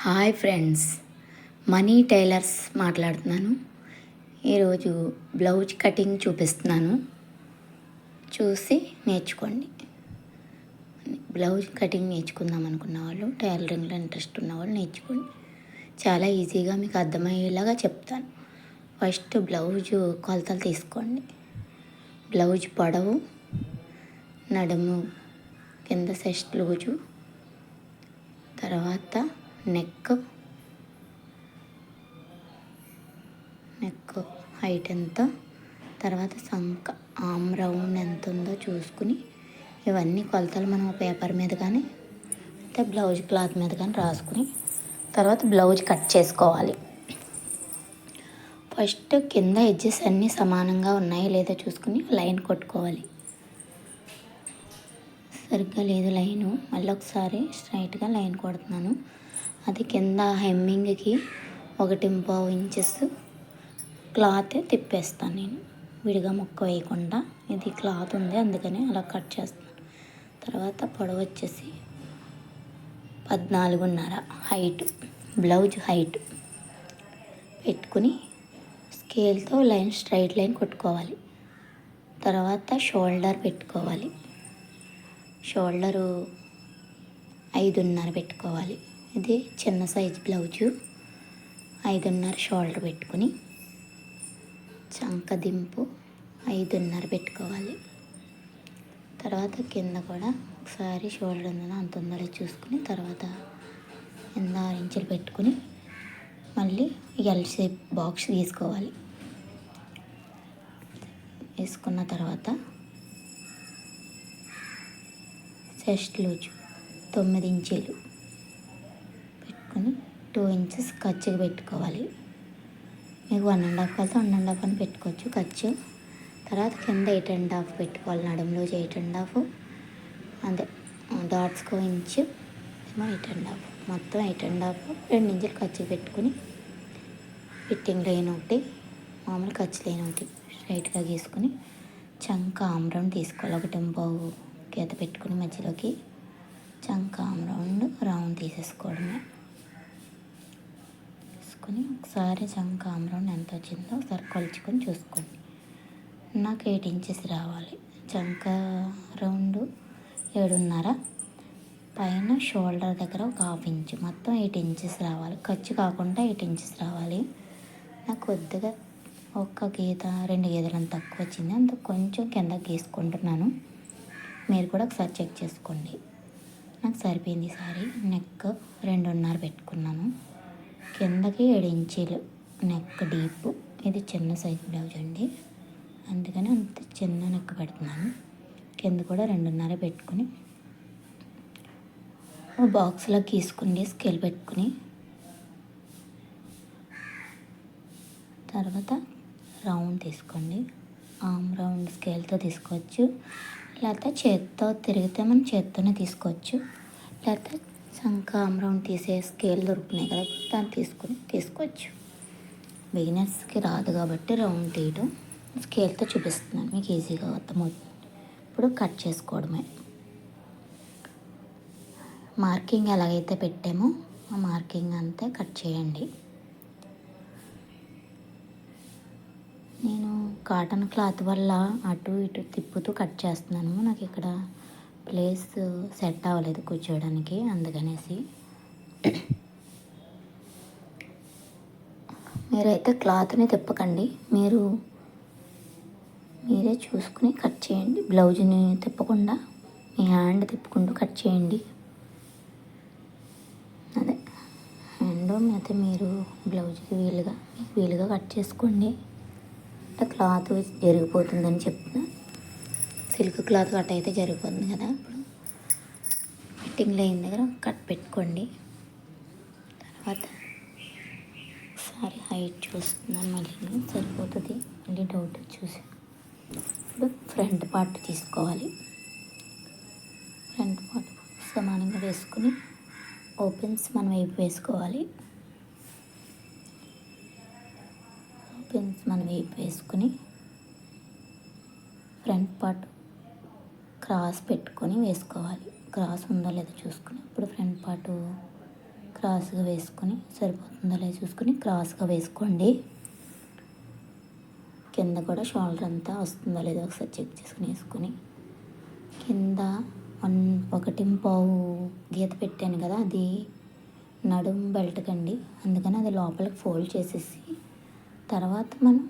Hi friends, money tailors మాట్లాడుతున్నాను. ఈరోజు blouse cutting చూపిస్తున్నాను, చూసి నేర్చుకోండి. బ్లౌజ్ కటింగ్ నేర్చుకుందాం అనుకున్న వాళ్ళు, టైలరింగ్లో ఇంట్రెస్ట్ ఉన్న వాళ్ళు నేర్చుకోండి. చాలా ఈజీగా మీకు అర్థమయ్యేలాగా చెప్తాను. ఫస్ట్ బ్లౌజు కొలతలు తీసుకోండి. బ్లౌజ్ పొడవు, నడుము కింద చెస్ట్ లూజు, తర్వాత నెక్ హైట్ ఎంత, తర్వాత సంక ఆమ్ రౌండ్ ఎంత ఉందో చూసుకుని ఇవన్నీ కొలతలు మనం పేపర్ మీద కానీ అంటే బ్లౌజ్ క్లాత్ మీద కానీ రాసుకుని తర్వాత బ్లౌజ్ కట్ చేసుకోవాలి. ఫస్ట్ కింద ఎడ్జెస్ అన్నీ సమానంగా ఉన్నాయో లేదో చూసుకుని లైన్ కొట్టుకోవాలి. సరిగ్గా లేదు లైను, మళ్ళీ ఒకసారి స్ట్రైట్గా లైన్ కొడుతున్నాను. అది కింద హెమ్మింగ్కి 1.5 ఇంచెస్ క్లాత్ తిప్పేస్తాను. నేను విడిగా ముక్క వేయకుండా, ఇది క్లాత్ ఉంది అందుకని అలా కట్ చేస్తాను. తర్వాత పొడవు వచ్చేసి 14.5 హైట్, బ్లౌజ్ హైట్ పెట్టుకుని స్కేల్తో లైన్ స్ట్రైట్ లైన్ కొట్టుకోవాలి. తర్వాత షోల్డర్ పెట్టుకోవాలి. షోల్డరు 5.5 పెట్టుకోవాలి. ఇది చిన్న సైజు బ్లౌజు. 5.5 షోల్డర్ పెట్టుకుని చంక దింపు 5.5 పెట్టుకోవాలి. తర్వాత కింద కూడా ఒకసారి షోల్డర్ ఉందో అంత ఉందో చూసుకుని తర్వాత కింద 6 ఇంచులు పెట్టుకుని మళ్ళీ ఎల్ షేప్ బాక్స్ తీసుకోవాలి. వేసుకున్న తర్వాత చెస్ట్ లూజు 9 ఇంచీలు పెట్టుకొని 2 ఇంచెస్ ఖర్చుకి పెట్టుకోవాలి. మీకు 1.5 కలిసి 1.5 అని పెట్టుకోవచ్చు ఖర్చు. తర్వాత కింద 8.5 పెట్టుకోవాలి. నడుము లూజ్ 8.5, అదే డాట్స్కో ఇంచు 8.5, మొత్తం 8.5. 2 ఇంచులు ఖర్చుకి పెట్టుకుని ఫిట్టింగ్ లైన్ ఒకటి, మామూలు ఖర్చు లైన్ ఒకటి స్ట్రైట్గా గీసుకుని చంక ఆమ్ రౌండ్ తీసుకోవాలి. 1.5 గీత పెట్టుకుని మధ్యలోకి చంక ఆమ్ రౌండ్ తీసేసుకోవడమే. తీసుకొని ఒకసారి చంక ఆమ్ రౌండ్ ఎంత వచ్చిందో ఒకసారి కొలుచుకొని చూసుకోండి. నాకు 8 ఇంచెస్ రావాలి. చంక రౌండ్ 7.5, పైన షోల్డర్ దగ్గర ఒక 1/2 ఇంచు, మొత్తం 8 ఇంచెస్ రావాలి. ఖర్చు కాకుండా 8 ఇంచెస్ రావాలి. నాకు కొద్దిగా ఒక్క గీత 2 గీతలు అంత తక్కువ వచ్చింది, అంత కొంచెం కింద గీసుకుంటున్నాను. మీరు కూడా ఒకసారి చెక్ చేసుకోండి. నాకు సరిపోయింది. ఈసారి నెక్ 2.5 పెట్టుకున్నాను. కిందకి 7 ఇంచీలు నెక్ డీప్. ఇది చిన్న సైజు బ్లౌజ్ అండి, అందుకని అంత చిన్న నెక్ పెడుతున్నాను. కింద కూడా 2.5 పెట్టుకుని బాక్స్లో గీసుకుని స్కేల్ పెట్టుకుని తర్వాత రౌండ్ తీసుకోండి. ఆమ్ రౌండ్ స్కేల్తో తీసుకోవచ్చు, లేకపోతే చేత్తో తిరిగితే మనం చేత్తోనే తీసుకోవచ్చు, లేకపోతే చంక ఆమ్ రౌండ్ తీసే స్కేల్ దొరుకుతున్నాయి కదా, దాన్ని తీసుకోవచ్చు. బిగినర్స్కి రాదు కాబట్టి రౌండ్ తీయడం స్కేల్తో చూపిస్తున్నాను, మీకు ఈజీగా అర్థమవుతుంది. ఇప్పుడు కట్ చేసుకోవడమే. మార్కింగ్ ఎలాగైతే పెట్టామో ఆ మార్కింగ్ అంతే కట్ చేయండి. నేను కాటన్ క్లాత్ వల్ల అటు ఇటు తిప్పుతూ కట్ చేస్తున్నాను. నాకు ఇక్కడ ప్లేస్ సెట్ అవ్వలేదు కూర్చోవడానికి, అందుకనేసి. మీరైతే క్లాత్ని తిప్పకండి, మీరే చూసుకుని కట్ చేయండి. బ్లౌజ్ని తిప్పకుండా మీ హ్యాండ్ తిప్పుకుంటూ కట్ చేయండి. అదే హ్యాండ్ అయితే మీరు బ్లౌజ్కి వీలుగా కట్ చేసుకోండి. క్లాత్ జరిగిపోతుందని చెప్తున్నా. సిల్క్ క్లాత్ కట్ అయితే జరిగిపోతుంది కదా. ఇప్పుడు ఫిట్టింగ్ లైన్ దగ్గర కట్ పెట్టుకోండి. తర్వాత ఒకసారి హైట్ చూస్తున్నాను, మళ్ళీ సరిపోతుంది, మళ్ళీ డౌట్ చూసి. ఇప్పుడు ఫ్రంట్ పార్ట్ తీసుకోవాలి. ఫ్రంట్ పార్ట్ సమానంగా వేసుకుని ఓపెన్స్ మన వైపు వేసుకోవాలి. మన వైపు వేసుకుని ఫ్రంట్ పార్ట్ క్రాస్ పెట్టుకొని వేసుకోవాలి. క్రాస్ ఉందో లేదో చూసుకుని ఇప్పుడు ఫ్రంట్ పార్ట్ క్రాస్గా వేసుకొని సరిపోతుందో లేదో చూసుకొని క్రాస్గా వేసుకోండి. కింద కూడా షోల్డర్ అంతా వస్తుందో లేదో ఒకసారి చెక్ చేసుకుని వేసుకొని కింద 1.5 గీత పెట్టాను కదా, అది నడుము బెల్ట్ కండి. అందుకని అది లోపలికి ఫోల్డ్ చేసేసి తర్వాత మనం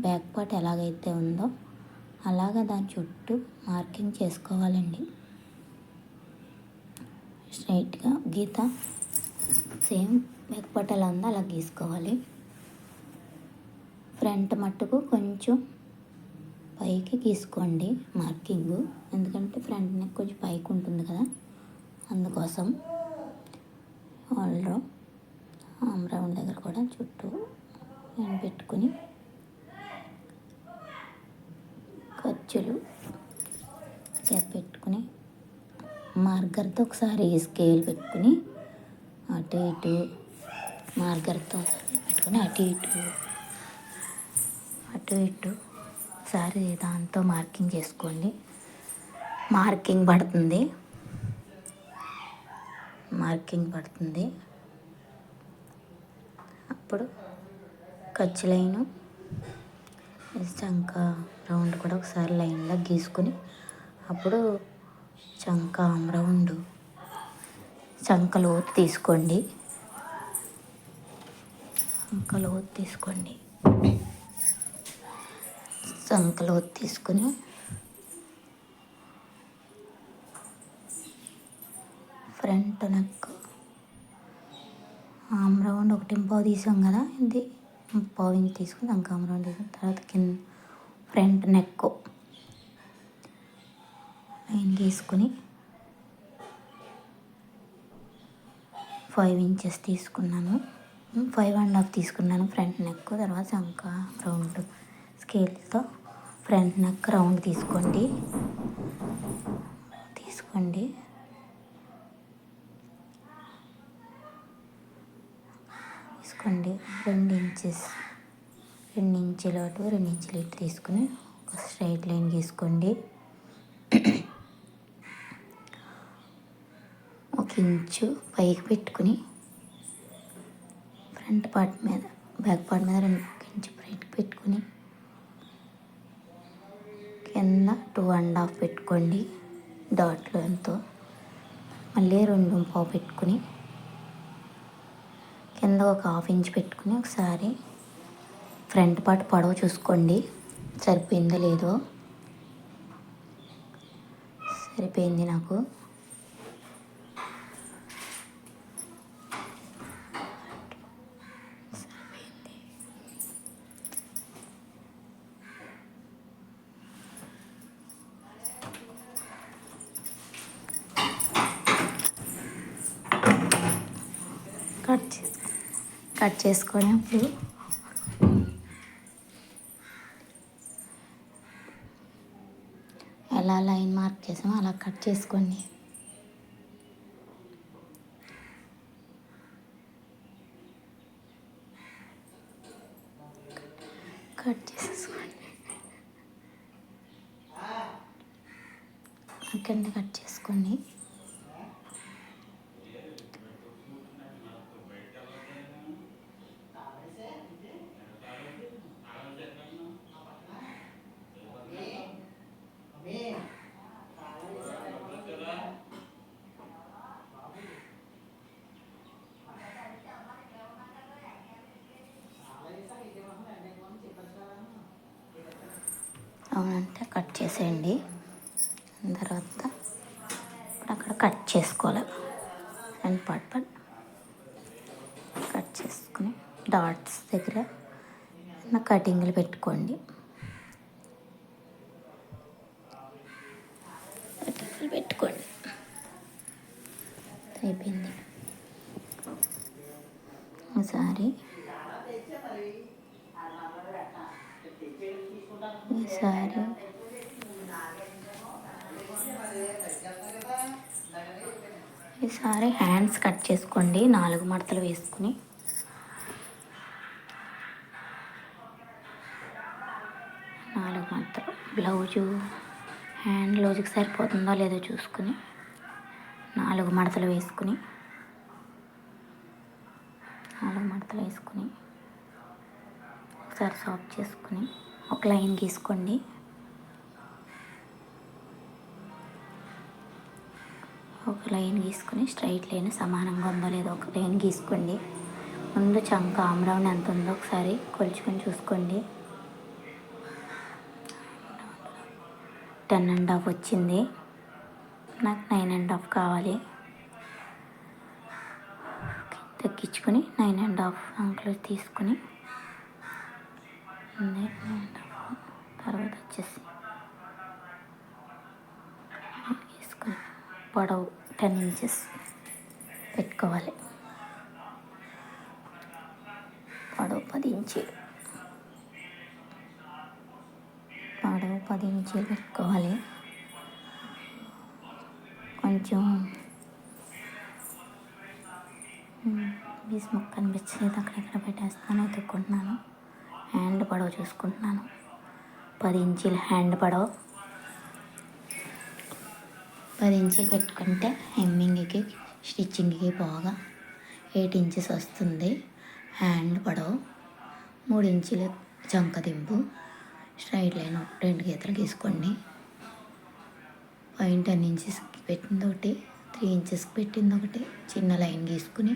బ్యాక్ పార్ట్ ఎలాగైతే ఉందో అలాగా దాని చుట్టూ మార్కింగ్ చేసుకోవాలండి. స్ట్రైట్గా గీత సేమ్ బ్యాక్ పార్ట్ ఎలా ఉందో అలా గీసుకోవాలి. ఫ్రంట్ మట్టుకు కొంచెం పైకి గీసుకోండి మార్కింగ్, ఎందుకంటే ఫ్రంట్ నెక్ కొంచెం పైకి ఉంటుంది కదా, అందుకోసం. ఆల్రౌండ్ రౌండ్ దగ్గర కూడా చుట్టూ నేను పెట్టుకుని ఖర్చులు పెట్టుకుని మార్కర్తో ఒకసారి స్కేల్ పెట్టుకుని అటు ఇటు మార్కర్తో పెట్టుకుని అటు ఇటు ఒకసారి దాంతో మార్కింగ్ చేసుకోండి. మార్కింగ్ పడుతుంది. అప్పుడు ఖర్చు లైను చంక రౌండ్ కూడా ఒకసారి లైన్లో గీసుకొని అప్పుడు చంక రౌండ్ చంక లోతు తీసుకోండి. చంక లోతు తీసుకొని ఫ్రంట్ నెక్ రౌండ్ 1.5 తీసాం కదా, ఇది 1.5 ఇంచ్ తీసుకుని చంక రౌండ్ తీసిన తర్వాత కింద ఫ్రంట్ నెక్ లైన్ గీసుకుని 5 ఇంచెస్ తీసుకున్నాను, 5.5 తీసుకున్నాను ఫ్రంట్ నెక్. తర్వాత చంక రౌండ్ స్కేల్తో ఫ్రంట్ నెక్ రౌండ్ తీసుకోండి. 2 ఇంచులు అటు 2 ఇంచులు ఇటు తీసుకుని ఒక స్ట్రైట్ లైన్ గీసుకోండి. 1 ఇంచు పైకి పెట్టుకుని ఫ్రంట్ పార్ట్ మీద బ్యాక్ పార్ట్ మీద 1 ఇంచు పైకి పెట్టుకుని కింద 2.5 పెట్టుకోండి డాట్ లైన్తో. మళ్ళీ 2.5 పెట్టుకుని కింద ఒక 1/2 ఇంచ్ పెట్టుకుని ఒకసారి ఫ్రంట్ పార్ట్ పొడవు చూసుకోండి సరిపోయిందో లేదో. సరిపోయింది నాకు. కట్ చేసుకొని అప్పుడు ఎలా లైన్ మార్క్ చేసామో అలా కట్ చేసుకోండి. కట్ చేసేసుకోండి. కింద కట్ చేసుకోండి. అవునంటే కట్ చేసేయండి. తర్వాత అక్కడ కట్ చేసుకోవాలి. ఫ్రంట్ పార్ట్ కట్ చేసుకుని డాట్స్ దగ్గర కటింగ్లు పెట్టుకోండి. అయిపోయింది. ఈసారి హ్యాండ్స్ కట్ చేసుకోండి. 4 మడతలు వేసుకుని బ్లౌజు హ్యాండ్ లూజ్కి సరిపోతుందో లేదో చూసుకుని 4 మడతలు వేసుకుని మడతలు వేసుకుని ఒకసారి సాఫ్ చేసుకుని ఒక లైన్ గీసుకోండి. ఒక లైన్ గీసుకుని స్ట్రైట్ లైన్ సమానంగా ఉందో లేదో ఒక లైన్ గీసుకోండి. ముందు చంక ఆమ్ రౌండ్ ఎంత ఉందో ఒకసారి కొలుచుకొని చూసుకోండి. 10.5 వచ్చింది. నాకు 9.5 కావాలి. తగ్గించుకొని 9.5 అంకులు తీసుకుని తర్వాత వచ్చేసి తీసుకుని పొడవు 10 ఇంచెస్ పెట్టుకోవాలి. పొడవు 10 ఇంచీలు పెట్టుకోవాలి. కొంచెం పీస్ ముక్క అనిపించలేదు, అక్కడెక్కడ పెట్టేస్తాను, ఎత్తుక్కుంటున్నాను. హ్యాండ్ పొడవు చూసుకుంటున్నాను. 10 ఇంచీల హ్యాండ్ పొడవు 10 ఇంచులు పెట్టుకుంటే హెమ్మింగ్కి స్టిచ్చింగ్కి బాగా 8 ఇంచెస్ వస్తుంది. హ్యాండ్ పొడవు 3 ఇంచులు చంక దింపు స్ట్రైట్ లైన్ 2 గీతలు గీసుకోండి. పైన 10 ఇంచెస్కి పెట్టింది ఒకటి, 3 ఇంచెస్కి పెట్టింది ఒకటి చిన్న లైన్ గీసుకుని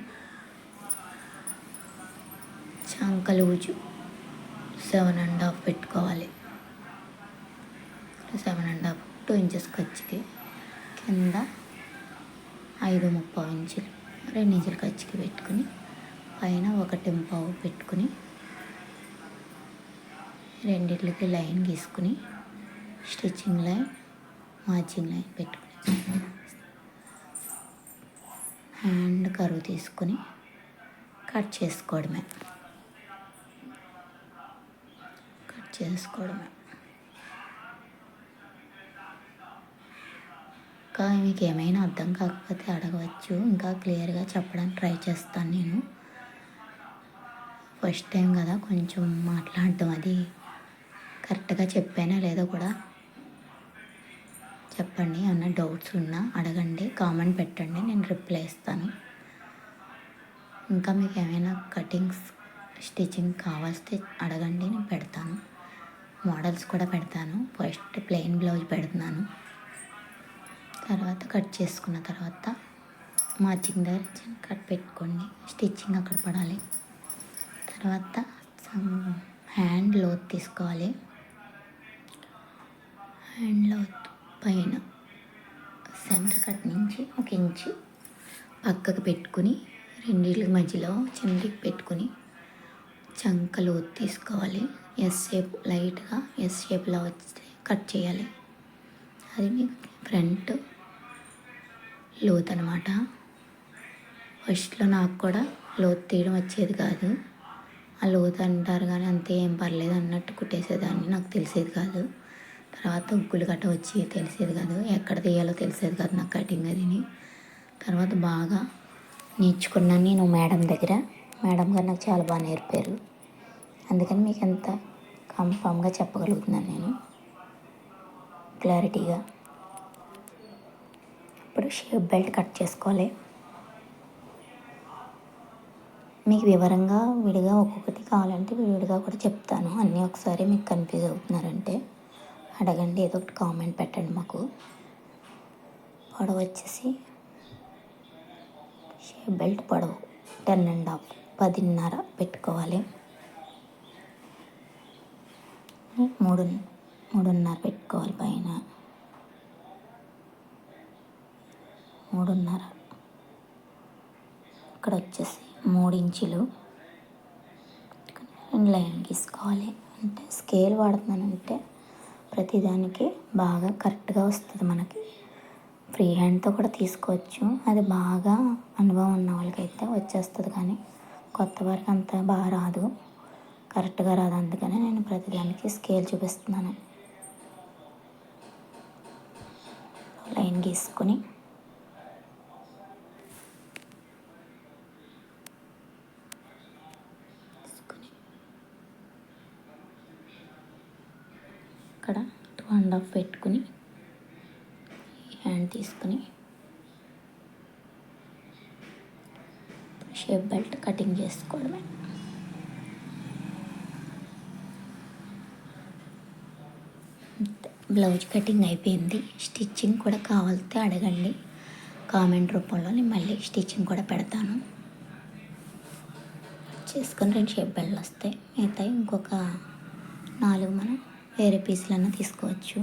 చంక లూజు 7.5 పెట్టుకోవాలి. 7.5 2 ఇంచెస్ ఖర్చుకి కింద 5.35 ఇంచులు 2 ఇంచులు ఖర్చుకి పెట్టుకుని పైన 1.5 పెట్టుకుని రెండిట్లకి లైన్ గీసుకుని స్టిచ్చింగ్ లైన్ మార్జింగ్ లైన్ పెట్టుకుని హ్యాండ్ కరువు తీసుకుని కట్ చేసుకోవడమే. ఇంకా మీకు ఏమైనా అర్థం కాకపోతే అడగవచ్చు, ఇంకా క్లియర్గా చెప్పడానికి ట్రై చేస్తాను. నేను ఫస్ట్ టైం కదా, కొంచెం మాట్లాడటం అది కరెక్ట్గా చెప్పానా లేదో కూడా చెప్పండి. ఏమన్నా డౌట్స్ ఉన్నా అడగండి, కామెంట్ పెట్టండి, నేను రిప్లై ఇస్తాను. ఇంకా మీకు ఏమైనా కటింగ్స్ స్టిచ్చింగ్ కావాల్స్తే అడగండి, నేను పెడతాను. మోడల్స్ కూడా పెడతాను. ఫస్ట్ ప్లెయిన్ బ్లౌజ్ పెడుతున్నాను. తర్వాత కట్ చేసుకున్న తర్వాత మార్చింగ్ దగ్గర కట్ పెట్టుకోండి. స్టిచ్చింగ్ అక్కడ పడాలి. తర్వాత హ్యాండ్ లోత్ తీసుకోవాలి. హ్యాండ్ లోత్ పైన సెంటర్ కట్ నుంచి 1 ఇంచు పక్కకు పెట్టుకుని రెండింటి మధ్యలో చిన్నకి పెట్టుకుని చంక లోతు తీసుకోవాలి. ఎస్ షేప్ లైట్గా ఎస్ షేప్లో వచ్చి కట్ చేయాలి. అది మీకు ఫ్రంట్ లోతు అనమాట. ఫస్ట్లో నాకు కూడా లోతు తీయడం వచ్చేది కాదు. ఆ లోతు అంటారు కానీ అంతే ఏం పర్లేదు అన్నట్టు కుట్టేసేదాన్ని, నాకు తెలిసేది కాదు. తర్వాత ఉగ్గులు గట్ట వచ్చి తెలిసేది కాదు, ఎక్కడ తీయాలో తెలిసేది కాదు నాకు కటింగ్ అదిని. తర్వాత బాగా నేర్చుకున్నాను నేను మేడం దగ్గర. మేడం గారు నాకు చాలా బాగా నేర్పారు. అందుకని మీకు ఎంత కన్ఫామ్గా చెప్పగలుగుతున్నాను నేను క్లారిటీగా. ఇప్పుడు షేప్ బెల్ట్ కట్ చేసుకోవాలి. మీకు వివరంగా విడిగా ఒక్కొక్కటి కావాలంటే విడిగా కూడా చెప్తాను. అన్నీ ఒకసారి మీకు కన్ఫ్యూజ్ అవుతున్నారంటే అడగండి, ఏదో ఒకటి కామెంట్ పెట్టండి. మాకు పొడవు వచ్చేసి షేప్ బెల్ట్ పొడవు 10.5 10.5 పెట్టుకోవాలి. 3.5 పెట్టుకోవాలి. పైన 3.5 ఇక్కడ వచ్చేసి 3 ఇంచులు 2 లైన్ గీసుకోవాలి. అంటే స్కేల్ వాడుతున్నానంటే ప్రతిదానికి బాగా కరెక్ట్గా వస్తుంది. మనకి ఫ్రీ హ్యాండ్తో కూడా తీసుకోవచ్చు. అది బాగా అనుభవం ఉన్న వాళ్ళకైతే వచ్చేస్తుంది, కానీ కొత్త వారికి అంత బాగా రాదు, కరెక్ట్గా రాదు. అందుకనే నేను ప్రతిదానికి స్కేల్ చూపిస్తున్నాను. లైన్ గీసుకొని ఇక్కడ 2.5 పెట్టుకుని హ్యాండ్ తీసుకుని షేప్ బెల్ట్ కటింగ్ చేసుకోవడమే. బ్లౌజ్ కటింగ్ అయిపోయింది. స్టిచ్చింగ్ కూడా కావాలితే అడగండి కామెంట్ రూపంలో, నేను మళ్ళీ స్టిచ్చింగ్ కూడా పెడతాను. చేసుకొని 2 షేప్ బెల్ట్లు వస్తాయి. మిగతాయి ఇంకొక 4 మనం వేరే పీసులన్నా తీసుకోవచ్చు.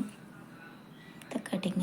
కటింగ్